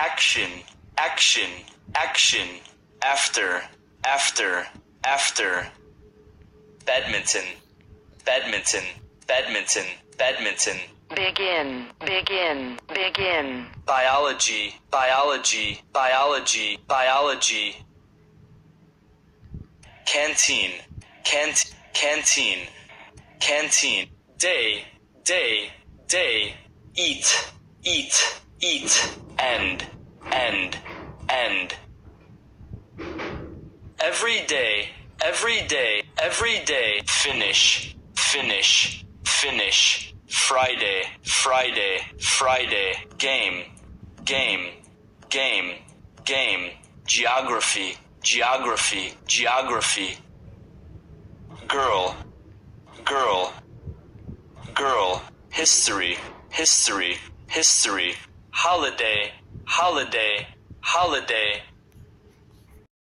action, action, action, after, after, after, badminton, badminton, badminton, badminton, begin, begin, begin, biology, biology, biology, biology, canteen, canteen, canteen, day, day, day, eat, eat, eat, end, end, end, every day, every day, every day, finish, finish, finish, Friday, Friday, Friday, game, game, game, game, geography, geography, geography, girl, girl, girl, history, history, history, holiday, holiday, holiday,